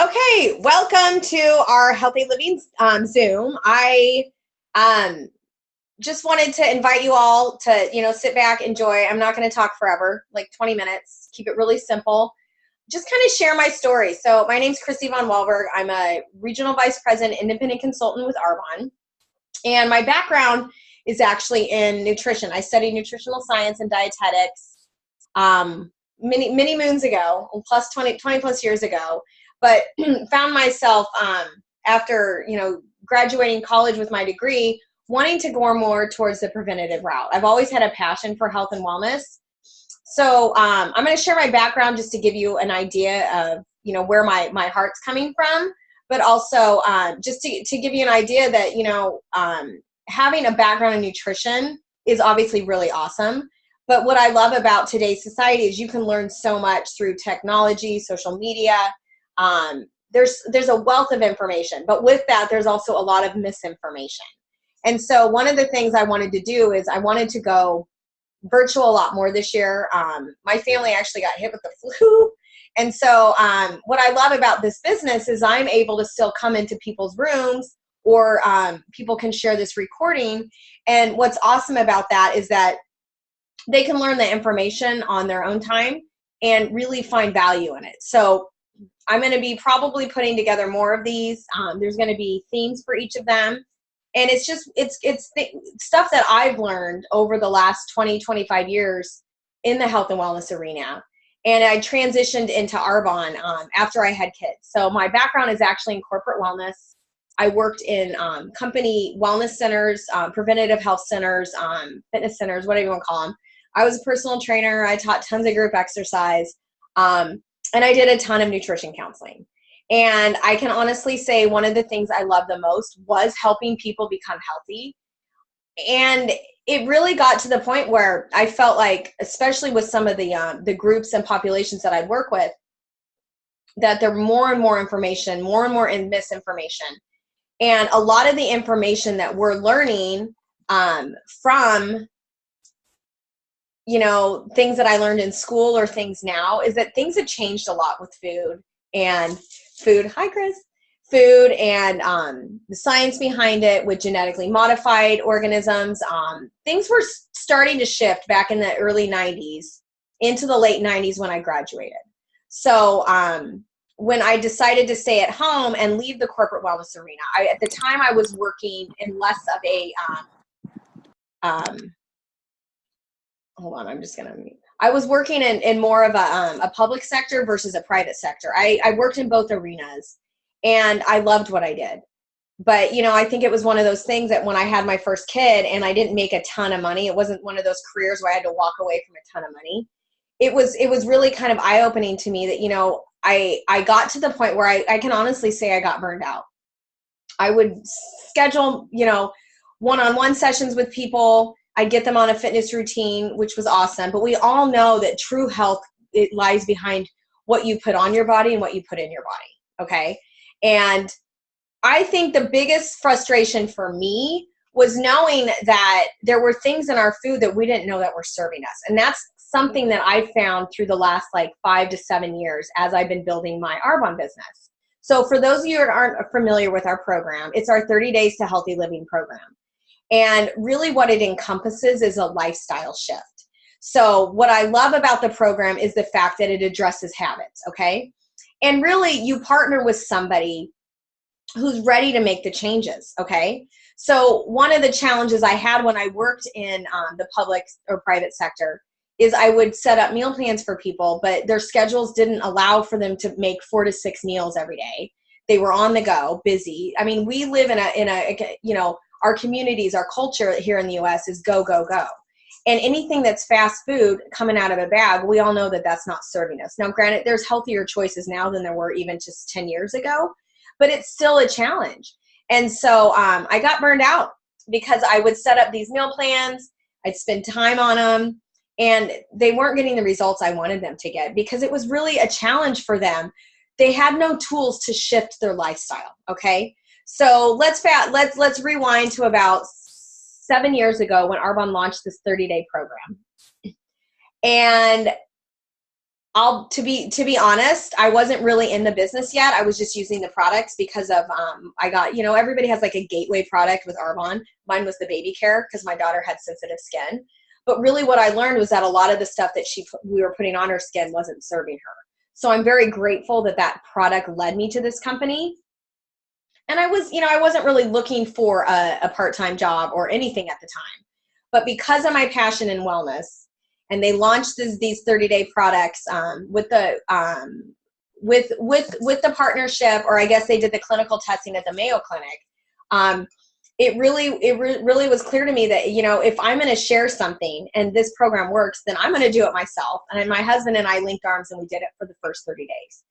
Okay, welcome to our Healthy Living Zoom. I just wanted to invite you all to, sit back, enjoy. I'm not going to talk forever, like 20 minutes. Keep it really simple. Just kind of share my story. So my name's Kristy von Waldburg. I'm a regional vice president, independent consultant with Arbonne. And my background is actually in nutrition. I studied nutritional science and dietetics many moons ago, plus 20 plus years ago. But found myself after, graduating college with my degree, wanting to go more towards the preventative route. I've always had a passion for health and wellness. So I'm going to share my background just to give you an idea of, where my heart's coming from, but also just to give you an idea that, having a background in nutrition is obviously really awesome. But what I love about today's society is you can learn so much through technology, social media. There's a wealth of information, but with that, there's also a lot of misinformation. And so one of the things I wanted to do is I wanted to go virtual a lot more this year. My family actually got hit with the flu. And so what I love about this business is I'm able to still come into people's rooms, or people can share this recording. And what's awesome about that is that they can learn the information on their own time and really find value in it. So I'm going to be probably putting together more of these. There's going to be themes for each of them. And it's stuff that I've learned over the last 25 years in the health and wellness arena. And I transitioned into Arbonne after I had kids. So my background is actually in corporate wellness. I worked in company wellness centers, preventative health centers, fitness centers, whatever you want to call them. I was a personal trainer. I taught tons of group exercise. And I did a ton of nutrition counseling. And I can honestly say one of the things I love the most was helping people become healthy. And it really got to the point where I felt like, especially with some of the groups and populations that I work with, that there were more and more information, more and more misinformation. And a lot of the information that we're learning from things that I learned in school or things now is that things have changed a lot with food. Hi, Chris. Food and the science behind it with genetically modified organisms. Things were starting to shift back in the early 90s into the late 90s when I graduated. So when I decided to stay at home and leave the corporate wellness arena, at the time I was working in less of a hold on, I'm just going to mute. I was working in more of a public sector versus a private sector. I worked in both arenas, and I loved what I did. But, I think it was one of those things that when I had my first kid and I didn't make a ton of money, it wasn't one of those careers where I had to walk away from a ton of money. It was really kind of eye-opening to me that, I got to the point where I can honestly say I got burned out. I would schedule, one-on-one sessions with people. I'd get them on a fitness routine, which was awesome. But we all know that true health, it lies behind what you put on your body and what you put in your body, okay? And I think the biggest frustration for me was knowing that there were things in our food that we didn't know that were serving us. And that's something that I found through the last 5 to 7 years as I've been building my Arbonne business. So for those of you that aren't familiar with our program, it's our 30 Days to Healthy Living program. And really what it encompasses is a lifestyle shift. So what I love about the program is the fact that it addresses habits, okay? And really you partner with somebody who's ready to make the changes, okay? So one of the challenges I had when I worked in the public or private sector is I would set up meal plans for people, but their schedules didn't allow for them to make 4 to 6 meals every day. They were on the go, busy. I mean, we live in a our communities, our culture here in the US is go, go, go. And anything that's fast food coming out of a bag, we all know that that's not serving us. Now, granted, there's healthier choices now than there were even just 10 years ago, but it's still a challenge. And so I got burned out because I would set up these meal plans, I'd spend time on them, and they weren't getting the results I wanted them to get because it was really a challenge for them. They had no tools to shift their lifestyle, okay? So let's rewind to about 7 years ago when Arbonne launched this 30-day program. And to be honest, I wasn't really in the business yet. I was just using the products because of, I got, everybody has like a gateway product with Arbonne. Mine was the baby care because my daughter had sensitive skin. But really what I learned was that a lot of the stuff that we were putting on her skin wasn't serving her. So I'm very grateful that that product led me to this company. And I was, I wasn't really looking for a part-time job or anything at the time. But because of my passion in wellness, and they launched these 30-day products with the partnership, or I guess they did the clinical testing at the Mayo Clinic. It really was clear to me that, if I'm going to share something and this program works, then I'm going to do it myself. And my husband and I linked arms and we did it for the first 30 days.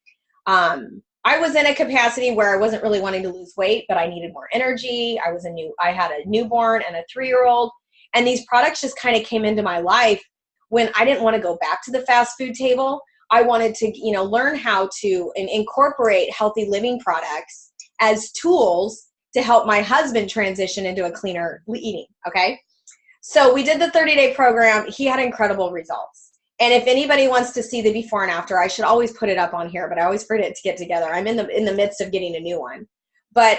I was in a capacity where I wasn't really wanting to lose weight, but I needed more energy. I had a newborn and a 3-year-old, and these products just kind of came into my life when I didn't want to go back to the fast food table. I wanted to, learn how to incorporate healthy living products as tools to help my husband transition into a cleaner eating. Okay. So we did the 30-day program. He had incredible results. And if anybody wants to see the before and after, I should always put it up on here, but I always forget to get together. I'm in the midst of getting a new one. But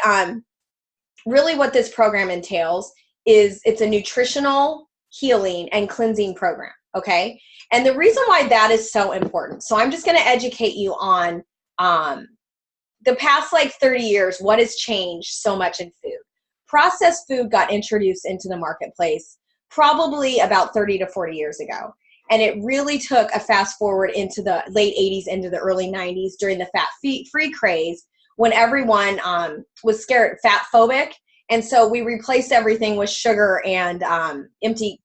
really what this program entails is it's a nutritional healing and cleansing program. Okay. And the reason why that is so important. So I'm just going to educate you on the past 30 years, what has changed so much in food. Processed food got introduced into the marketplace probably about 30 to 40 years ago. And it really took a fast forward into the late 80s, into the early 90s during the fat-free craze, when everyone was scared, fat phobic. And so we replaced everything with sugar and empty,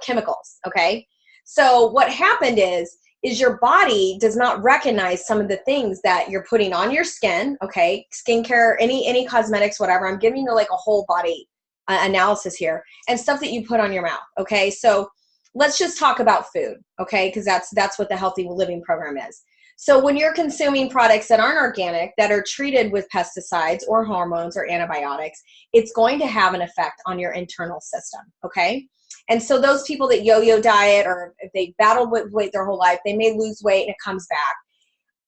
chemicals. Okay. So what happened is your body does not recognize some of the things that you're putting on your skin. Okay. Skincare, any cosmetics, whatever. I'm giving you like a whole body analysis here, and stuff that you put on your mouth. Okay. So let's just talk about food. Okay. Because that's what the healthy living program is. So when you're consuming products that aren't organic, that are treated with pesticides or hormones or antibiotics, it's going to have an effect on your internal system. Okay. And so those people that yo-yo diet, or if they battled with weight their whole life, they may lose weight and it comes back.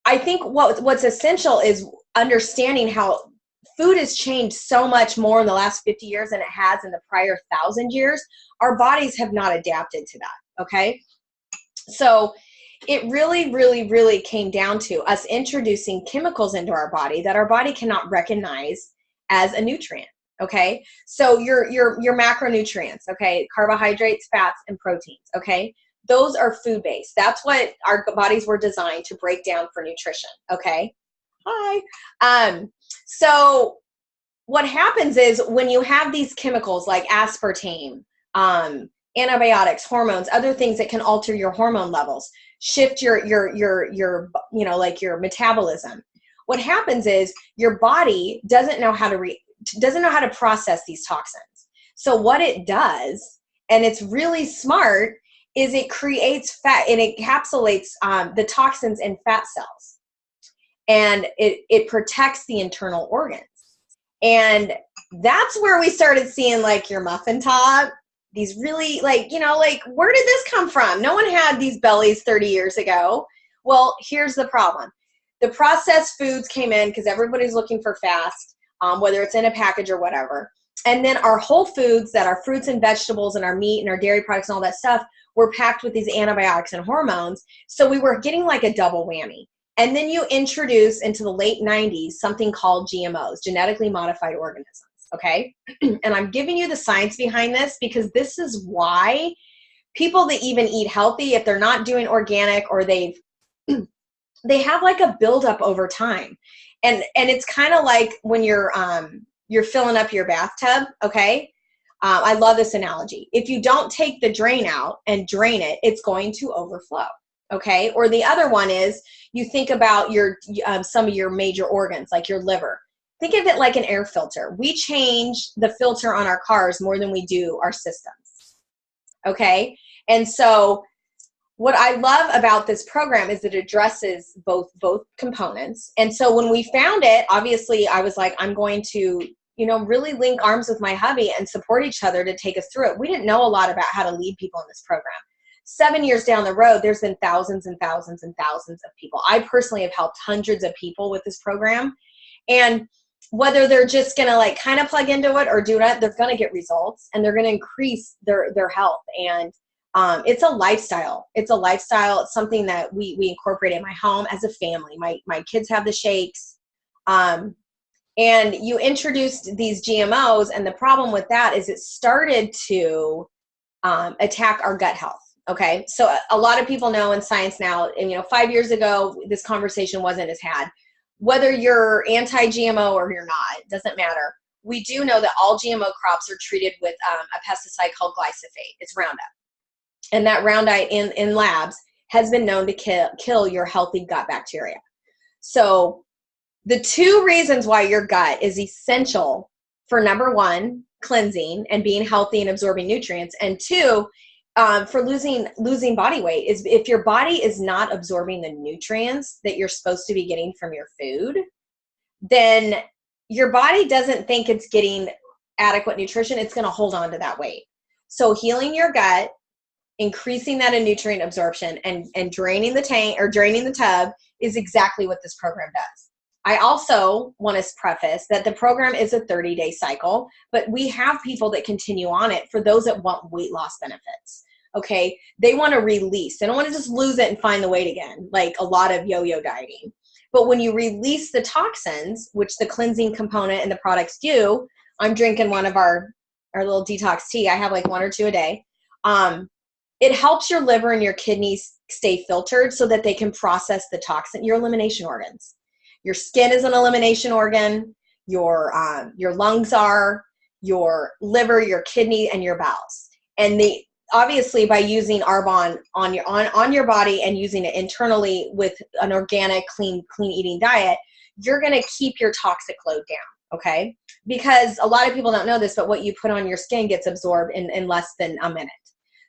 I think what's essential is understanding how food has changed so much more in the last 50 years than it has in the prior 1,000 years. Our bodies have not adapted to that. Okay. So it really, really, really came down to us introducing chemicals into our body that our body cannot recognize as a nutrient. Okay. So your macronutrients, okay, carbohydrates, fats, and proteins. Okay. Those are food-based. That's what our bodies were designed to break down for nutrition. Okay. Hi. So what happens is when you have these chemicals like aspartame, antibiotics, hormones, other things that can alter your hormone levels, shift your metabolism. What happens is your body doesn't know how to process these toxins. So what it does, and it's really smart, is it creates fat and it encapsulates the toxins in fat cells, and it protects the internal organs. And that's where we started seeing like your muffin top, these really where did this come from? No one had these bellies 30 years ago. Well, here's the problem. The processed foods came in because everybody's looking for fast, whether it's in a package or whatever. And then our whole foods, that are fruits and vegetables and our meat and our dairy products and all that stuff, were packed with these antibiotics and hormones. So we were getting like a double whammy. And then you introduce into the late 90s something called GMOs, genetically modified organisms. Okay. And I'm giving you the science behind this because this is why people that even eat healthy, if they're not doing organic, or they have like a buildup over time. And it's kind of like when you're filling up your bathtub. Okay. I love this analogy. If you don't take the drain out and drain it, it's going to overflow. Okay. Or the other one is you think about some of your major organs, like your liver. Think of it like an air filter. We change the filter on our cars more than we do our systems. Okay. And so what I love about this program is it addresses both components. And so when we found it, obviously I was like, I'm going to, really link arms with my hubby and support each other to take us through it. We didn't know a lot about how to lead people in this program. 7 years down the road, there's been thousands and thousands and thousands of people. I personally have helped hundreds of people with this program. And whether they're just going to like kind of plug into it or do it, they're going to get results and they're going to increase their health. And it's a lifestyle. It's a lifestyle. It's something that we incorporate in my home as a family. My kids have the shakes. And you introduced these GMOs, and the problem with that is it started to attack our gut health. Okay, so a lot of people know in science now, and 5 years ago, this conversation wasn't as had. Whether you're anti-GMO or you're not, it doesn't matter. We do know that all GMO crops are treated with a pesticide called glyphosate. It's Roundup. And that Roundup in labs has been known to kill your healthy gut bacteria. So the two reasons why your gut is essential for, number one, cleansing and being healthy and absorbing nutrients, and two, for losing body weight, is if your body is not absorbing the nutrients that you're supposed to be getting from your food, then your body doesn't think it's getting adequate nutrition. It's going to hold on to that weight. So healing your gut, increasing that in nutrient absorption, and draining the tank or draining the tub is exactly what this program does. I also want to preface that the program is a 30-day cycle, but we have people that continue on it for those that want weight loss benefits. Okay, they want to release. They don't want to just lose it and find the weight again, like a lot of yo-yo dieting. But when you release the toxins, which the cleansing component and the products do, I'm drinking one of our little detox tea. I have like 1 or 2 a day. It helps your liver and your kidneys stay filtered so that they can process the toxin, your elimination organs. Your skin is an elimination organ, your lungs are, your liver, your kidney, and your bowels. And obviously by using Arbonne on your body and using it internally with an organic, clean eating diet, you're going to keep your toxic load down, okay? Because a lot of people don't know this, but what you put on your skin gets absorbed in less than a minute.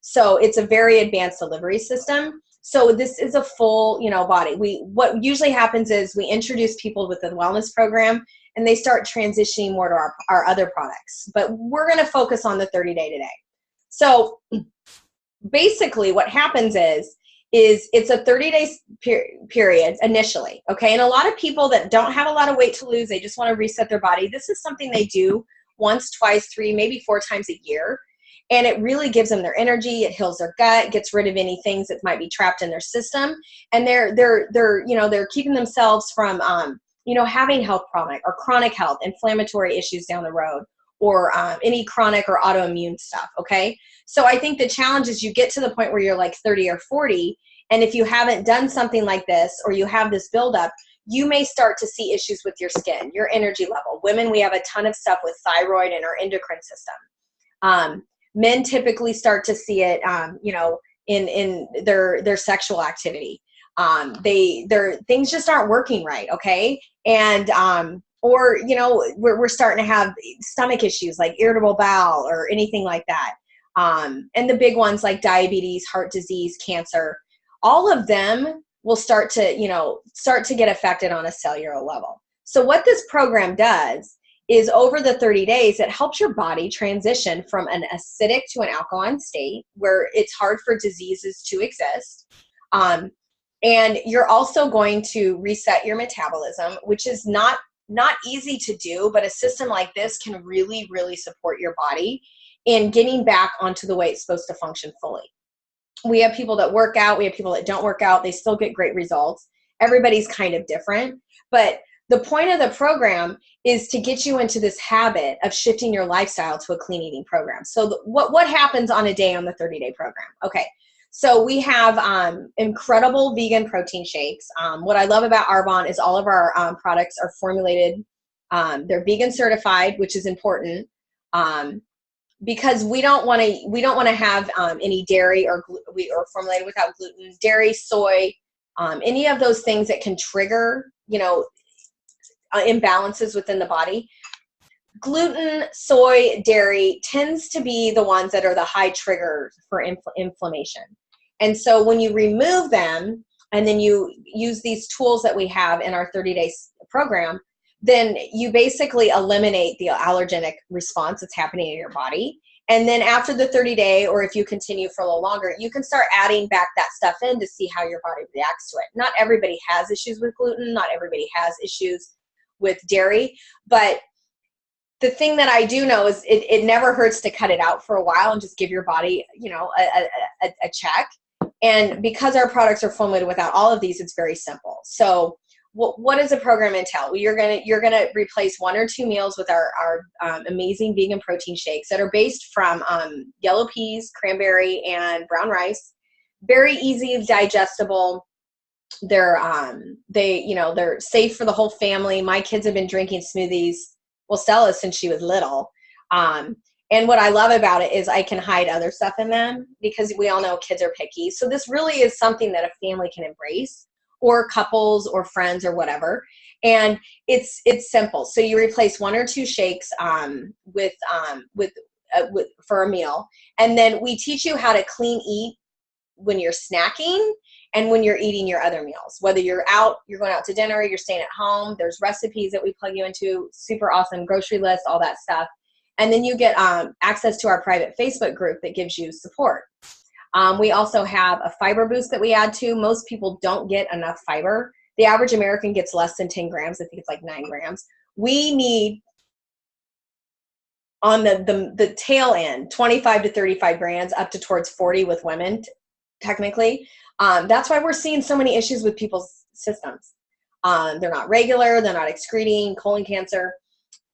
So it's a very advanced delivery system. So this is a full, body. What usually happens is we introduce people with the wellness program and they start transitioning more to our other products. But we're going to focus on the 30-day today. So basically what happens is it's a 30-day period initially, okay? And a lot of people that don't have a lot of weight to lose, they just want to reset their body. This is something they do once, twice, 3, maybe 4 times a year. And it really gives them their energy. It heals their gut, gets rid of any things that might be trapped in their system. And they're keeping themselves from, having health problem or chronic health, inflammatory issues down the road, or any chronic or autoimmune stuff. Okay. So I think the challenge is you get to the point where you're like 30 or 40. And if you haven't done something like this, or you have this buildup, you may start to see issues with your skin, your energy level. Women, we have a ton of stuff with thyroid and our endocrine system. Men typically start to see it, in their sexual activity. Their things just aren't working right. Okay. And, we're starting to have stomach issues like irritable bowel or anything like that. And the big ones like diabetes, heart disease, cancer, all of them will start to get affected on a cellular level. So what this program does is over the 30 days, it helps your body transition from an acidic to an alkaline state where it's hard for diseases to exist. And you're also going to reset your metabolism, which is not easy to do, but a system like this can really, really support your body in getting back onto the way it's supposed to function fully. We have people that work out. We have people that don't work out. They still get great results. Everybody's kind of different, but the point of the program is to get you into this habit of shifting your lifestyle to a clean eating program. So what happens on a day on the 30-day program? Okay, so we have incredible vegan protein shakes. What I love about Arbonne is all of our products are formulated. They're vegan certified, which is important because we don't want to have any dairy or formulated without gluten, dairy, soy, any of those things that can trigger imbalances within the body. Gluten, soy, dairy tends to be the ones that are the high triggers for inflammation. And so when you remove them and then you use these tools that we have in our 30-day program, then you basically eliminate the allergenic response that's happening in your body. And then after the 30-day, or if you continue for a little longer, you can start adding back that stuff in to see how your body reacts to it. Not everybody has issues with gluten. Not everybody has issues with dairy. But the thing that I do know is it never hurts to cut it out for a while and just give your body, you know, a check. And because our products are formulated without all of these, it's very simple. So what does a program entail? Well, you're gonna replace 1 or 2 meals with our amazing vegan protein shakes that are based from yellow peas, cranberry, and brown rice. Very easy, digestible. They're they're safe for the whole family. My kids have been drinking smoothies, well, Stella, since she was little. And what I love about it is I can hide other stuff in them, because we all know kids are picky. So this really is something that a family can embrace, or couples or friends or whatever. And it's simple. So you replace 1 or 2 shakes for a meal. And then we teach you how to clean eat when you're snacking and when you're eating your other meals. Whether you're going out to dinner, you're staying at home, there's recipes that we plug you into, super awesome grocery list, all that stuff. And then you get access to our private Facebook group that gives you support. We also have a fiber boost that we add to. Most people don't get enough fiber. The average American gets less than 10 grams. I think it's like 9 grams. We need, on the tail end, 25 to 35 grams, up to towards 40 with women, technically. That's why we're seeing so many issues with people's systems. They're not regular. They're not excreting, colon cancer,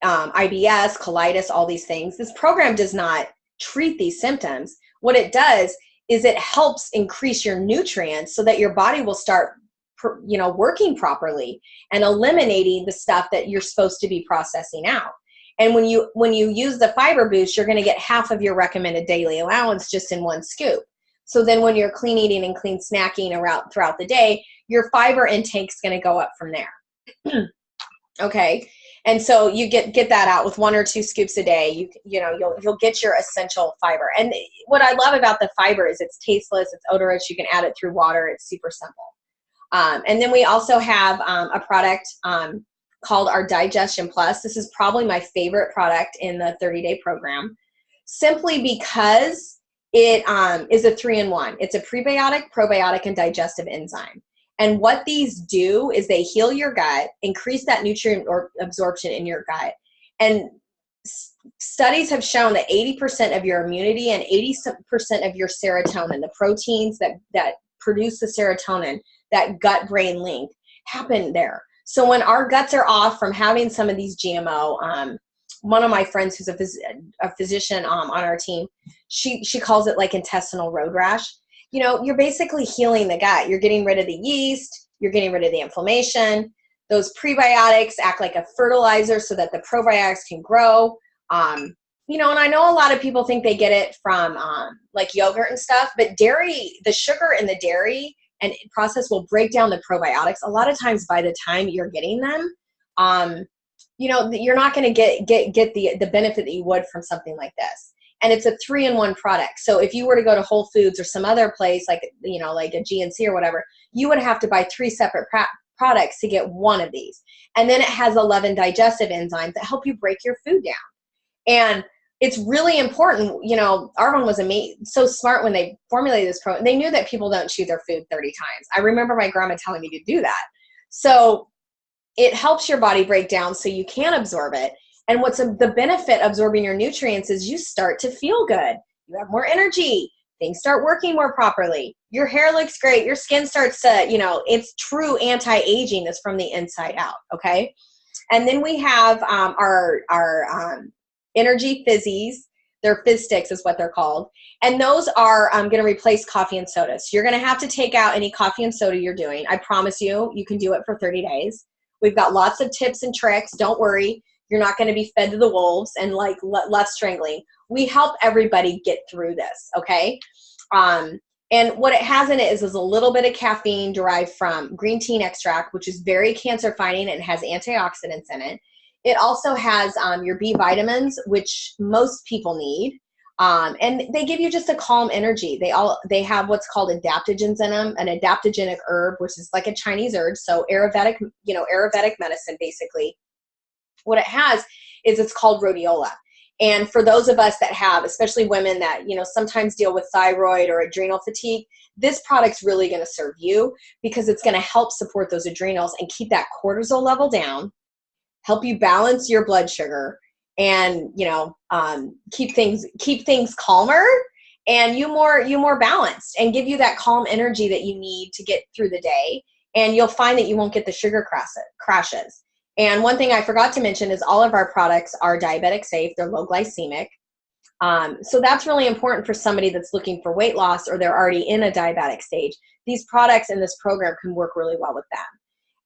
IBS, colitis, all these things. This program does not treat these symptoms. What it does is it helps increase your nutrients so that your body will start, working properly and eliminating the stuff that you're supposed to be processing out. And when you use the fiber boost, you're going to get half of your recommended daily allowance just in 1 scoop. So then when you're clean eating and clean snacking throughout the day, your fiber intake is going to go up from there. Okay. And so you get that out with 1 or 2 scoops a day. You'll get your essential fiber. And what I love about the fiber is it's tasteless, it's odorless. You can add it through water. It's super simple. And then we also have a product called our Digestion Plus. This is probably my favorite product in the 30-day program, simply because it is a 3-in-1. It's a prebiotic, probiotic, and digestive enzyme. And what these do is they heal your gut, increase that nutrient absorption in your gut. And studies have shown that 80% of your immunity and 80% of your serotonin, the proteins that produce the serotonin, that gut-brain link, happen there. So when our guts are off from having some of these GMO, one of my friends who's a physician on our team, she calls it like intestinal road rash. You're basically healing the gut. You're getting rid of the yeast. You're getting rid of the inflammation. Those prebiotics act like a fertilizer so that the probiotics can grow. And I know a lot of people think they get it from like yogurt and stuff, but dairy, the sugar in the dairy and process will break down the probiotics. A lot of times by the time you're getting them, you're not going to get the benefit that you would from something like this. And it's a 3-in-1 product. So if you were to go to Whole Foods or some other place like a GNC or whatever, you would have to buy 3 separate products to get one of these. And then it has 11 digestive enzymes that help you break your food down. And it's really important. Arvin was so smart when they formulated this program. They knew that people don't chew their food 30 times. I remember my grandma telling me to do that. So it helps your body break down so you can absorb it. And what's the benefit of absorbing your nutrients is you start to feel good. You have more energy. Things start working more properly. Your hair looks great. Your skin starts to, it's true anti-aging is from the inside out. Okay. And then we have our energy fizzies. They're fizz sticks is what they're called. And those are going to replace coffee and soda. So you're going to have to take out any coffee and soda you're doing. I promise you can do it for 30 days. We've got lots of tips and tricks. Don't worry. You're not going to be fed to the wolves and left strangling. We help everybody get through this, okay? And what it has in it is a little bit of caffeine derived from green tea extract, which is very cancer fighting and has antioxidants in it. It also has your B vitamins, which most people need. And they give you just a calm energy. They have what's called adaptogens in them, an adaptogenic herb, which is like a Chinese herb. So Ayurvedic medicine, basically. What it has is it's called rhodiola. And for those of us that have, especially women that, you know, sometimes deal with thyroid or adrenal fatigue, this product's really going to serve you because it's going to help support those adrenals and keep that cortisol level down, help you balance your blood sugar, and, you know, keep things calmer and you more balanced, and give you that calm energy that you need to get through the day. And you'll find that you won't get the sugar crashes. And one thing I forgot to mention is all of our products are diabetic safe. They're low glycemic. So that's really important for somebody that's looking for weight loss or they're already in a diabetic stage. These products in this program can work really well with them.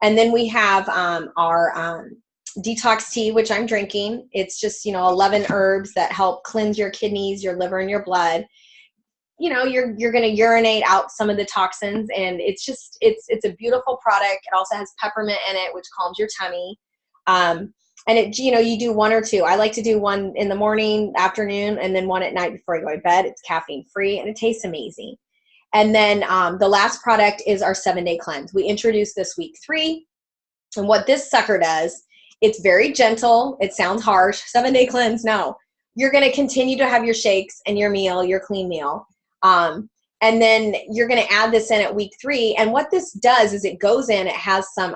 And then we have our detox tea, which I'm drinking. It's just, you know, 11 herbs that help cleanse your kidneys, your liver, and your blood. You know, you're going to urinate out some of the toxins, and it's just, it's a beautiful product. It also has peppermint in it, which calms your tummy. And it, you know, you do one or two. I like to do one in the morning, afternoon, and then one at night before I go to bed. It's caffeine free and it tastes amazing. And then the last product is our 7-day cleanse. We introduced this week 3. And what this sucker does, it's very gentle. It sounds harsh. 7-day cleanse. No, you're going to continue to have your shakes and your meal, your clean meal. And then you're going to add this in at week 3. And what this does is it goes in, it has some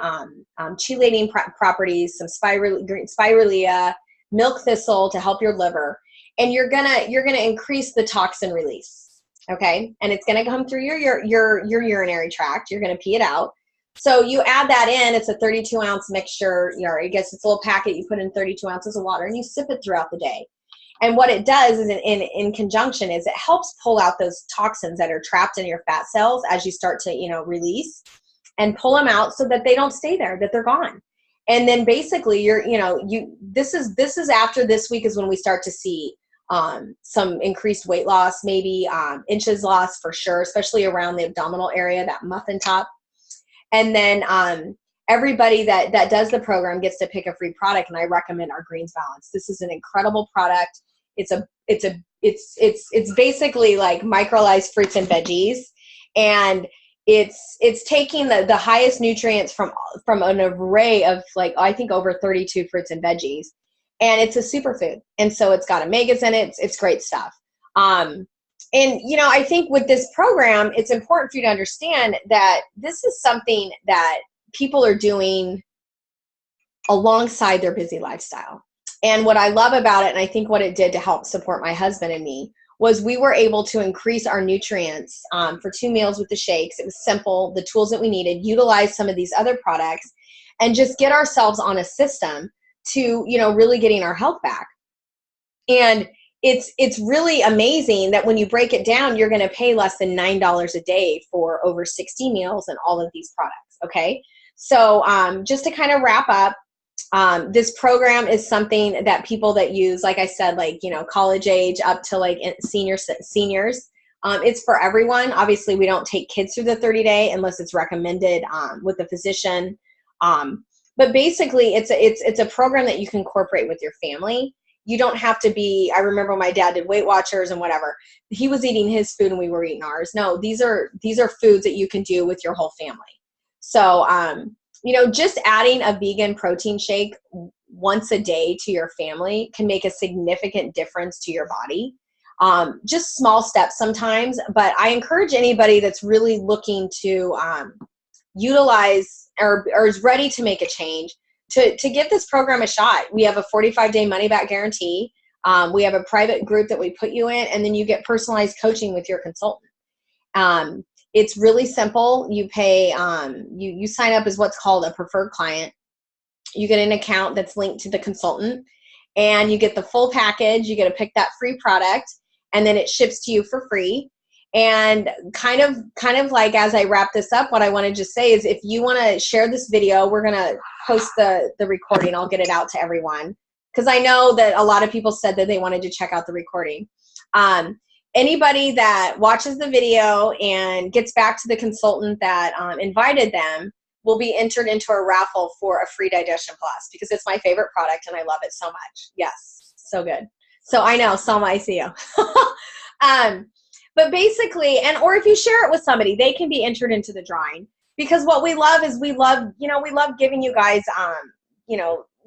chelating properties, some spirulina, milk thistle to help your liver. And you're going to increase the toxin release. Okay. And it's going to come through your urinary tract. You're going to pee it out. So you add that in. It's a 32-ounce mixture. I guess it's a little packet. You put in 32 ounces of water and you sip it throughout the day. And what it does is in conjunction is it helps pull out those toxins that are trapped in your fat cells as you start to, you know, release and pull them out so that they don't stay there, that they're gone. And then basically this is after this week is when we start to see some increased weight loss, maybe inches lost for sure, especially around the abdominal area, that muffin top. And then everybody that does the program gets to pick a free product, and I recommend our Greens Balance. This is an incredible product. It's basically like microlyzed fruits and veggies, and it's taking the highest nutrients from an array of, like, I think over 32 fruits and veggies, and it's a superfood. And so it's got omegas in it. It's great stuff. And, you know, I think with this program, it's important for you to understand that this is something that people are doing alongside their busy lifestyle. And what I love about it, and I think what it did to help support my husband and me, was we were able to increase our nutrients for 2 meals with the shakes. It was simple, the tools that we needed, utilize some of these other products, and just get ourselves on a system to, you know, really getting our health back. And it's really amazing that when you break it down, you're going to pay less than $9 a day for over 60 meals and all of these products. Okay. So just to kind of wrap up, this program is something that people that use, like I said, like, you know, college age up to like seniors, it's for everyone. Obviously we don't take kids through the 30-day unless it's recommended with a physician. But basically it's a program that you can incorporate with your family. You don't have to be, I remember my dad did Weight Watchers and whatever. He was eating his food and we were eating ours. No, these are foods that you can do with your whole family. So, you know, just adding a vegan protein shake once a day to your family can make a significant difference to your body. Just small steps sometimes, but I encourage anybody that's really looking to utilize or is ready to make a change to give this program a shot. We have a 45-day money-back guarantee. We have a private group that we put you in, and then you get personalized coaching with your consultant. It's really simple. You pay, you sign up as what's called a preferred client. You get an account that's linked to the consultant, and you get the full package. You get to pick that free product, and then it ships to you for free. And kind of like, as I wrap this up, what I want to just say is, if you want to share this video, we're going to post the recording. I'll get it out to everyone, because I know that a lot of people said that they wanted to check out the recording. Anybody that watches the video and gets back to the consultant that invited them will be entered into a raffle for a free Digestion Plus, because it's my favorite product and I love it so much. Yes, so good. So I know, Selma, I see you. But basically, or if you share it with somebody, they can be entered into the drawing, because what we love is we love giving you guys,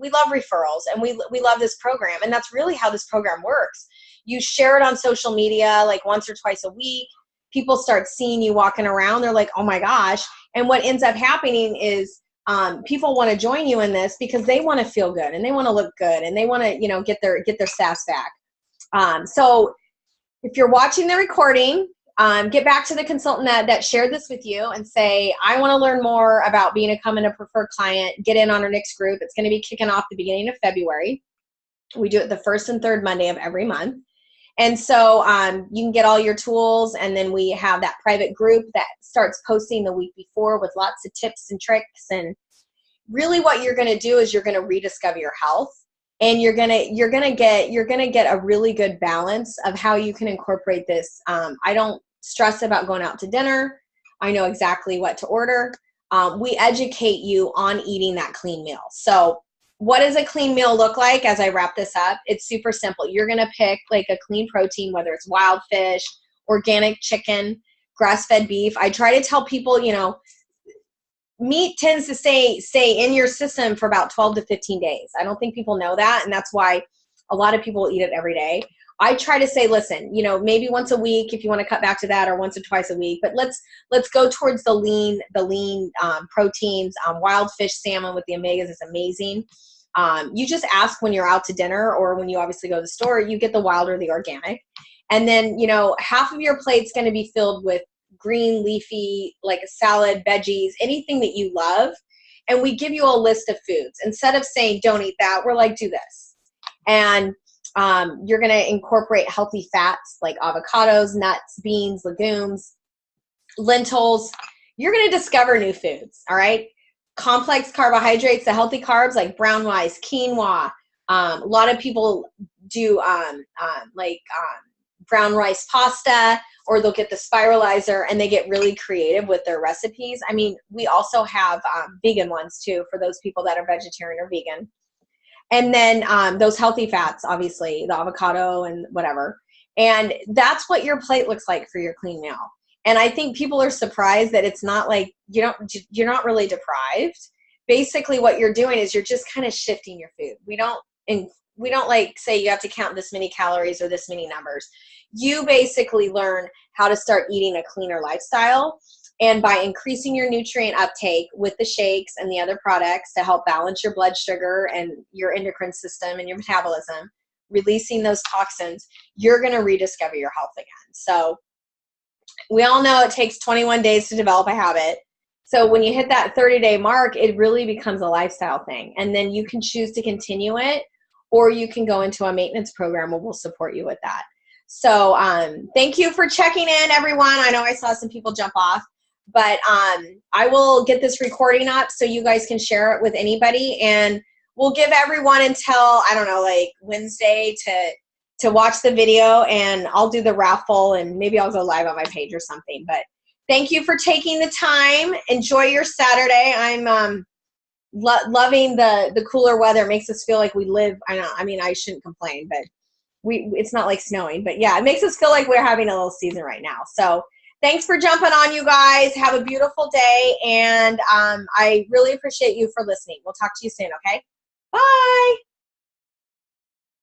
love referrals, and we love this program. And that's really how this program works. You share it on social media like once or twice a week. People start seeing you walking around. They're like, oh my gosh. And what ends up happening is people want to join you in this because they want to feel good and they want to look good and they want to, you know, get their sass back. So if you're watching the recording, get back to the consultant that shared this with you and say, I want to learn more about becoming a preferred client. Get in on our next group. It's going to be kicking off the beginning of February. We do it the first and third Monday of every month. And so you can get all your tools, and then we have that private group that starts posting the week before with lots of tips and tricks. And really what you're going to do is you're going to rediscover your health, and you're going to get a really good balance of how you can incorporate this. I don't stress about going out to dinner. I know exactly what to order. We educate you on eating that clean meal. So what does a clean meal look like as I wrap this up? It's super simple. You're going to pick like a clean protein, whether it's wild fish, organic chicken, grass-fed beef. I try to tell people, you know, meat tends to stay in your system for about 12 to 15 days. I don't think people know that, and that's why a lot of people eat it every day. I try to say, listen, you know, maybe once a week if you want to cut back to that, or once or twice a week, but let's go towards the lean proteins. Wild fish, salmon with the omegas is amazing. You just ask when you're out to dinner, or when you obviously go to the store, you get the wild or the organic. And then, you know, half of your plate's going to be filled with green, leafy, like a salad, veggies, anything that you love. And we give you a list of foods. Instead of saying, don't eat that, we're like, do this. And you're going to incorporate healthy fats like avocados, nuts, beans, legumes, lentils. You're going to discover new foods. All right. Complex carbohydrates, the healthy carbs like brown rice, quinoa. A lot of people do brown rice pasta, or they'll get the spiralizer, and they get really creative with their recipes. I mean, we also have vegan ones too for those people that are vegetarian or vegan. And then those healthy fats, obviously, the avocado and whatever. And that's what your plate looks like for your clean meal. And I think people are surprised that it's not like you're not really deprived. Basically, what you're doing is you're just kind of shifting your food. We don't like say you have to count this many calories or this many numbers. You basically learn how to start eating a cleaner lifestyle. And by increasing your nutrient uptake with the shakes and the other products to help balance your blood sugar and your endocrine system and your metabolism, releasing those toxins, you're going to rediscover your health again. So we all know it takes 21 days to develop a habit. So when you hit that 30-day mark, it really becomes a lifestyle thing. And then you can choose to continue it, or you can go into a maintenance program where we'll support you with that. So thank you for checking in, everyone. I know I saw some people jump off, but I will get this recording up so you guys can share it with anybody. And we'll give everyone until, I don't know, like Wednesday to watch the video, and I'll do the raffle, and maybe I'll go live on my page or something. But thank you for taking the time. Enjoy your Saturday. I'm loving the cooler weather. It makes us feel like we live, I shouldn't complain, but it's not like snowing. But yeah, it makes us feel like we're having a little season right now. So thanks for jumping on, you guys. Have a beautiful day, and I really appreciate you for listening. We'll talk to you soon, okay? Bye.